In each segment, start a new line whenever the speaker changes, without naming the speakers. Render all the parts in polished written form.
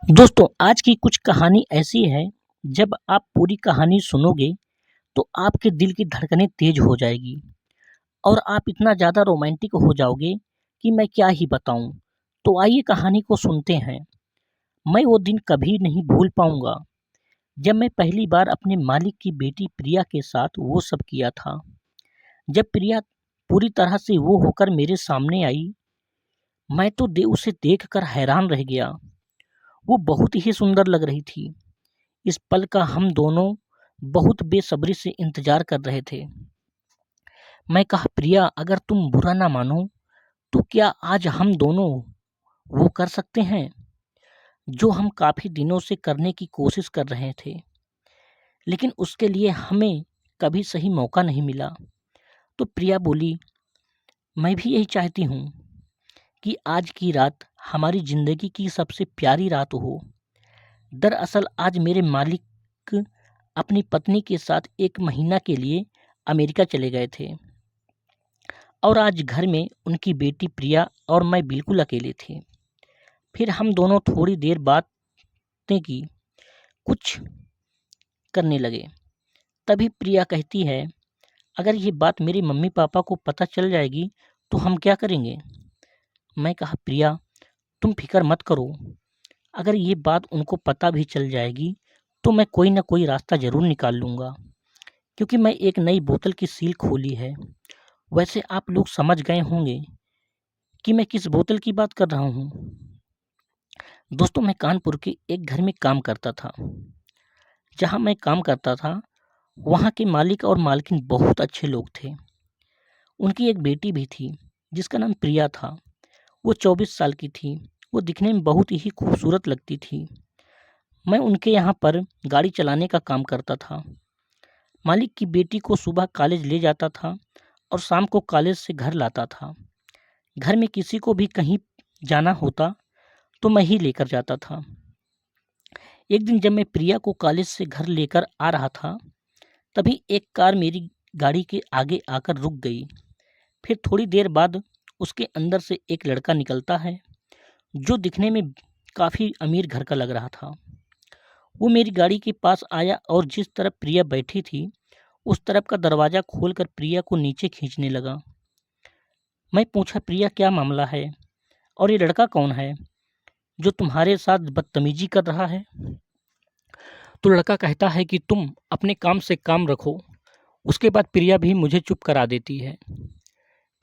दोस्तों आज की कुछ कहानी ऐसी है। जब आप पूरी कहानी सुनोगे तो आपके दिल की धड़कनें तेज हो जाएगी और आप इतना ज़्यादा रोमांटिक हो जाओगे कि मैं क्या ही बताऊं। तो आइए कहानी को सुनते हैं। मैं वो दिन कभी नहीं भूल पाऊंगा जब मैं पहली बार अपने मालिक की बेटी प्रिया के साथ वो सब किया था। जब प्रिया पूरी तरह से वो होकर मेरे सामने आई, मैं तो उसे देखकर हैरान रह गया। वो बहुत ही सुंदर लग रही थी। इस पल का हम दोनों बहुत बेसब्री से इंतजार कर रहे थे। मैं कहा, प्रिया, अगर तुम बुरा ना मानो तो क्या आज हम दोनों वो कर सकते हैं जो हम काफी दिनों से करने की कोशिश कर रहे थे, लेकिन उसके लिए हमें कभी सही मौका नहीं मिला। तो प्रिया बोली, मैं भी यही चाहती हूँ कि आज की रात हमारी जिंदगी की सबसे प्यारी रात हो। दरअसल आज मेरे मालिक अपनी पत्नी के साथ 1 महीना के लिए अमेरिका चले गए थे और आज घर में उनकी बेटी प्रिया और मैं बिल्कुल अकेले थे। फिर हम दोनों थोड़ी देर बातें की, कुछ करने लगे। तभी प्रिया कहती है, अगर ये बात मेरे मम्मी पापा को पता चल जाएगी तो हम क्या करेंगे? मैं कहा, प्रिया, तुम फिक्र मत करो। अगर ये बात उनको पता भी चल जाएगी तो मैं कोई ना कोई रास्ता ज़रूर निकाल लूँगा, क्योंकि मैं एक नई बोतल की सील खोली है। वैसे आप लोग समझ गए होंगे कि मैं किस बोतल की बात कर रहा हूँ। दोस्तों, मैं कानपुर के एक घर में काम करता था। जहाँ मैं काम करता था वहाँ के मालिक और मालकिन बहुत अच्छे लोग थे। उनकी एक बेटी भी थी जिसका नाम प्रिया था। वो 24 साल की थी। वो दिखने में बहुत ही खूबसूरत लगती थी। मैं उनके यहाँ पर गाड़ी चलाने का काम करता था। मालिक की बेटी को सुबह कॉलेज ले जाता था और शाम को कॉलेज से घर लाता था। घर में किसी को भी कहीं जाना होता तो मैं ही लेकर जाता था। एक दिन जब मैं प्रिया को कॉलेज से घर लेकर आ रहा था, तभी एक कार मेरी गाड़ी के आगे आकर रुक गई। फिर थोड़ी देर बाद उसके अंदर से एक लड़का निकलता है जो दिखने में काफ़ी अमीर घर का लग रहा था। वो मेरी गाड़ी के पास आया और जिस तरफ प्रिया बैठी थी उस तरफ का दरवाज़ा खोलकर प्रिया को नीचे खींचने लगा। मैं पूछा, प्रिया, क्या मामला है और ये लड़का कौन है जो तुम्हारे साथ बदतमीजी कर रहा है? तो लड़का कहता है कि तुम अपने काम से काम रखो। उसके बाद प्रिया भी मुझे चुप करा देती है।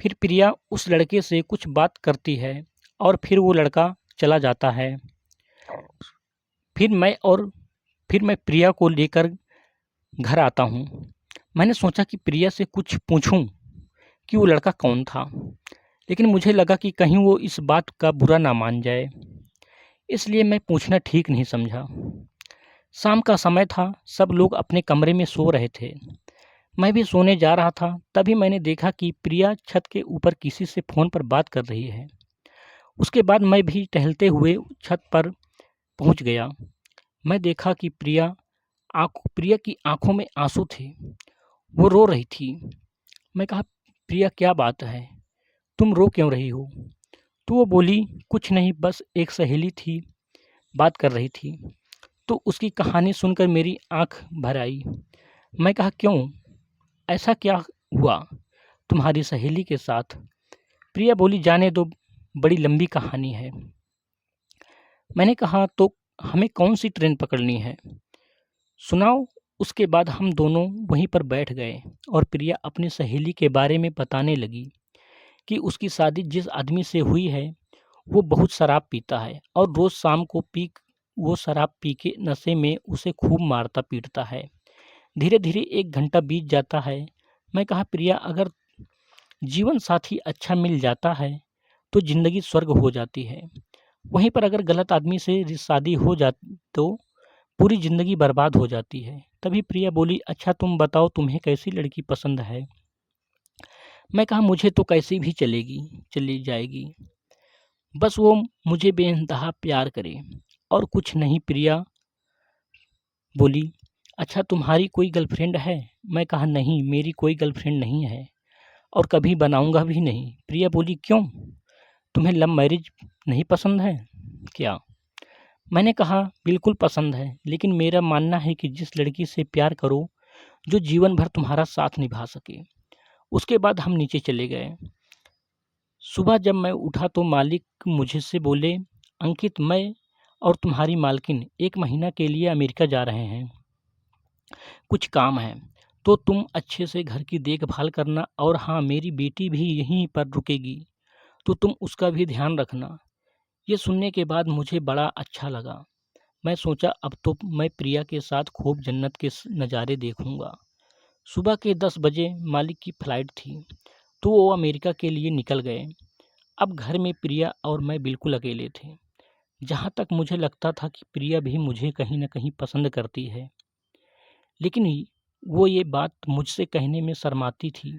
फिर प्रिया उस लड़के से कुछ बात करती है और फिर वो लड़का चला जाता है। फिर मैं प्रिया को लेकर घर आता हूँ। मैंने सोचा कि प्रिया से कुछ पूछूं कि वो लड़का कौन था, लेकिन मुझे लगा कि कहीं वो इस बात का बुरा ना मान जाए, इसलिए मैं पूछना ठीक नहीं समझा। शाम का समय था, सब लोग अपने कमरे में सो रहे थे। मैं भी सोने जा रहा था, तभी मैंने देखा कि प्रिया छत के ऊपर किसी से फ़ोन पर बात कर रही है। उसके बाद मैं भी टहलते हुए छत पर पहुंच गया। मैं देखा कि प्रिया की आंखों में आंसू थे। वो रो रही थी। मैं कहा, प्रिया, क्या बात है? तुम रो क्यों रही हो? तो वो बोली, कुछ नहीं, बस एक सहेली थी, बात कर रही थी। तो उसकी कहानी सुनकर मेरी आंख भर आई। मैं कहा, क्यों? ऐसा क्या हुआ तुम्हारी सहेली के साथ? प्रिया बोली, जाने दो, बड़ी लंबी कहानी है। मैंने कहा, तो हमें कौन सी ट्रेन पकड़नी है, सुनाओ। उसके बाद हम दोनों वहीं पर बैठ गए और प्रिया अपनी सहेली के बारे में बताने लगी कि उसकी शादी जिस आदमी से हुई है वो बहुत शराब पीता है और रोज़ शाम को वो शराब पी के नशे में उसे खूब मारता पीटता है। धीरे धीरे 1 घंटा बीत जाता है। मैं कहा, प्रिया, अगर जीवन साथी अच्छा मिल जाता है तो ज़िंदगी स्वर्ग हो जाती है। वहीं पर अगर गलत आदमी से शादी हो जाती तो पूरी ज़िंदगी बर्बाद हो जाती है। तभी प्रिया बोली, अच्छा तुम बताओ, तुम्हें कैसी लड़की पसंद है? मैं कहा, मुझे तो कैसी भी चलेगी, चली जाएगी, बस वो मुझे बेइंतहा प्यार करे और कुछ नहीं। प्रिया बोली, अच्छा तुम्हारी कोई गर्लफ्रेंड है? मैं कहा, नहीं, मेरी कोई गर्लफ्रेंड नहीं है और कभी बनाऊंगा भी नहीं। प्रिया बोली, क्यों? तुम्हें लव मैरिज नहीं पसंद है क्या? मैंने कहा, बिल्कुल पसंद है, लेकिन मेरा मानना है कि जिस लड़की से प्यार करो, जो जीवन भर तुम्हारा साथ निभा सके। उसके बाद हम नीचे चले गए। सुबह जब मैं उठा तो मालिक मुझसे बोले, अंकित, मैं और तुम्हारी मालकिन 1 महीना के लिए अमेरिका जा रहे हैं। कुछ काम है, तो तुम अच्छे से घर की देखभाल करना, और हाँ, मेरी बेटी भी यहीं पर रुकेगी, तो तुम उसका भी ध्यान रखना। ये सुनने के बाद मुझे बड़ा अच्छा लगा। मैं सोचा अब तो मैं प्रिया के साथ खूब जन्नत के नज़ारे देखूंगा। सुबह के 10 बजे मालिक की फ्लाइट थी, तो वो अमेरिका के लिए निकल गए। अब घर में प्रिया और मैं बिल्कुल अकेले थे। जहाँ तक मुझे लगता था कि प्रिया भी मुझे कहीं न कहीं पसंद करती है, लेकिन वो ये बात मुझसे कहने में शर्माती थी।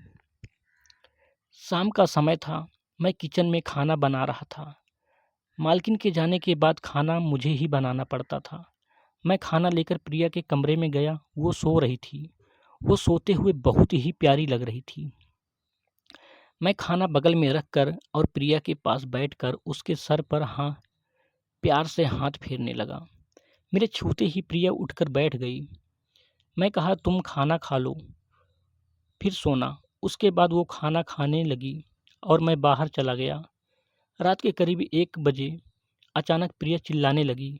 शाम का समय था, मैं किचन में खाना बना रहा था। मालकिन के जाने के बाद खाना मुझे ही बनाना पड़ता था। मैं खाना लेकर प्रिया के कमरे में गया, वो सो रही थी। वो सोते हुए बहुत ही प्यारी लग रही थी। मैं खाना बगल में रखकर और प्रिया के पास बैठकर उसके सर पर प्यार से हाथ फेरने लगा। मेरे छूते ही प्रिया उठकर बैठ गई। मैं कहा, तुम खाना खा लो, फिर सोना। उसके बाद वो खाना खाने लगी और मैं बाहर चला गया। रात के करीब 1 बजे अचानक प्रिया चिल्लाने लगी।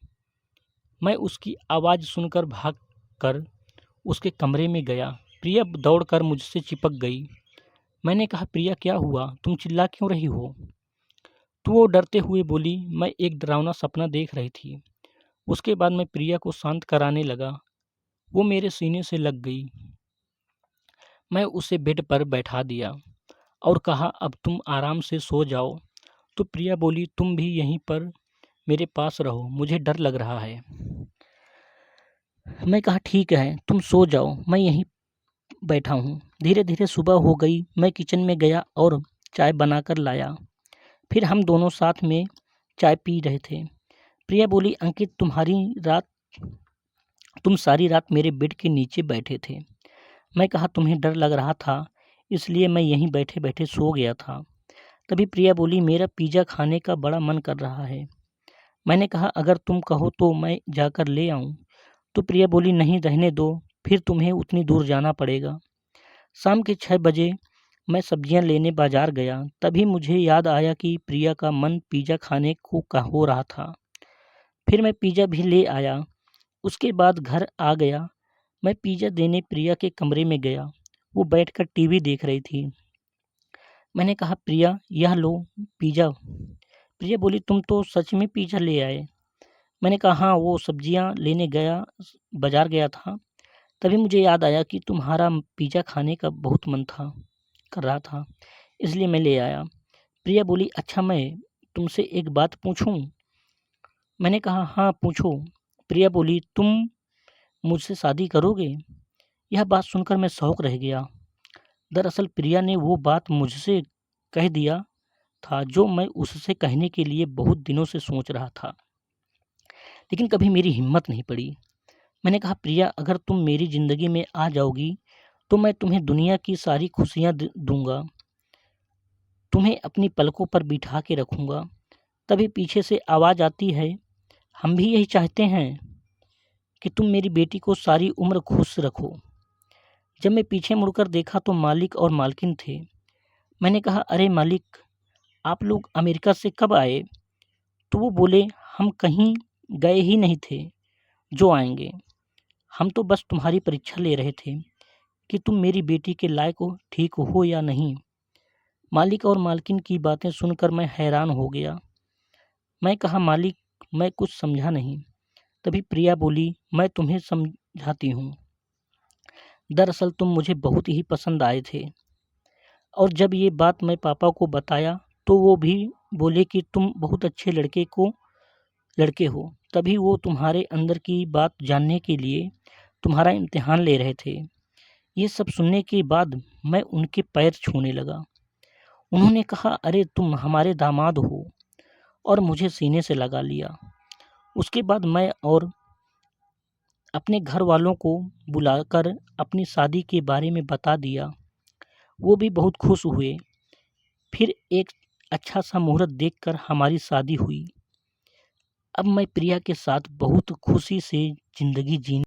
मैं उसकी आवाज़ सुनकर भाग कर उसके कमरे में गया। प्रिया दौड़कर मुझसे चिपक गई। मैंने कहा, प्रिया, क्या हुआ? तुम चिल्ला क्यों रही हो? तो वो डरते हुए बोली, मैं एक डरावना सपना देख रही थी। उसके बाद मैं प्रिया को शांत कराने लगा। वो मेरे सीने से लग गई। मैं उसे बेड पर बैठा दिया और कहा, अब तुम आराम से सो जाओ। तो प्रिया बोली, तुम भी यहीं पर मेरे पास रहो, मुझे डर लग रहा है। मैं कहा, ठीक है, तुम सो जाओ, मैं यहीं बैठा हूँ। धीरे धीरे सुबह हो गई। मैं किचन में गया और चाय बनाकर लाया। फिर हम दोनों साथ में चाय पी रहे थे। प्रिया बोली, अंकित, तुम सारी रात मेरे बेड के नीचे बैठे थे। मैं कहा, तुम्हें डर लग रहा था, इसलिए मैं यहीं बैठे बैठे सो गया था। तभी प्रिया बोली, मेरा पिज़्ज़ा खाने का बड़ा मन कर रहा है। मैंने कहा, अगर तुम कहो तो मैं जाकर ले आऊं। तो प्रिया बोली, नहीं, रहने दो, फिर तुम्हें उतनी दूर जाना पड़ेगा। शाम के 6 बजे मैं सब्जियां लेने बाजार गया। तभी मुझे याद आया कि प्रिया का मन पिज़्ज़ा खाने को का हो रहा था। फिर मैं पिज़्ज़ा भी ले आया। उसके बाद घर आ गया। मैं पिज़्ज़ा देने प्रिया के कमरे में गया। वो बैठकर टीवी देख रही थी। मैंने कहा, प्रिया, यह लो पिज़्ज़ा। प्रिया बोली, तुम तो सच में पिज़्ज़ा ले आए। मैंने कहा, हाँ, वो सब्जियां लेने बाजार गया था। तभी मुझे याद आया कि तुम्हारा पिज़्ज़ा खाने का बहुत मन कर रहा था, इसलिए मैं ले आया। प्रिया बोली, अच्छा, मैं तुमसे एक बात पूछूं? मैंने कहा, हाँ, पूछो। प्रिया बोली, तुम मुझसे शादी करोगे? यह बात सुनकर मैं शौक रह गया। दरअसल प्रिया ने वो बात मुझसे कह दिया था जो मैं उससे कहने के लिए बहुत दिनों से सोच रहा था, लेकिन कभी मेरी हिम्मत नहीं पड़ी। मैंने कहा, प्रिया, अगर तुम मेरी ज़िंदगी में आ जाओगी तो मैं तुम्हें दुनिया की सारी खुशियाँ दूंगा, तुम्हें अपनी पलकों पर बिठा के रखूंगा। तभी पीछे से आवाज़ आती है, हम भी यही चाहते हैं कि तुम मेरी बेटी को सारी उम्र खुश रखो। जब मैं पीछे मुड़कर देखा तो मालिक और मालकिन थे। मैंने कहा, अरे मालिक, आप लोग अमेरिका से कब आए? तो वो बोले, हम कहीं गए ही नहीं थे जो आएंगे। हम तो बस तुम्हारी परीक्षा ले रहे थे कि तुम मेरी बेटी के लायक हो, ठीक हो या नहीं। मालिक और मालकिन की बातें सुनकर मैं हैरान हो गया। मैं कहा, मालिक, मैं कुछ समझा नहीं। तभी प्रिया बोली, मैं तुम्हें समझाती हूँ। दरअसल तुम मुझे बहुत ही पसंद आए थे, और जब ये बात मैं पापा को बताया तो वो भी बोले कि तुम बहुत अच्छे लड़के हो। तभी वो तुम्हारे अंदर की बात जानने के लिए तुम्हारा इम्तिहान ले रहे थे। ये सब सुनने के बाद मैं उनके पैर छूने लगा। उन्होंने कहा, अरे, तुम हमारे दामाद हो, और मुझे सीने से लगा लिया। उसके बाद मैं और अपने घर वालों को बुलाकर अपनी शादी के बारे में बता दिया। वो भी बहुत खुश हुए। फिर एक अच्छा सा मुहूर्त देखकर हमारी शादी हुई। अब मैं प्रिया के साथ बहुत खुशी से ज़िंदगी जीने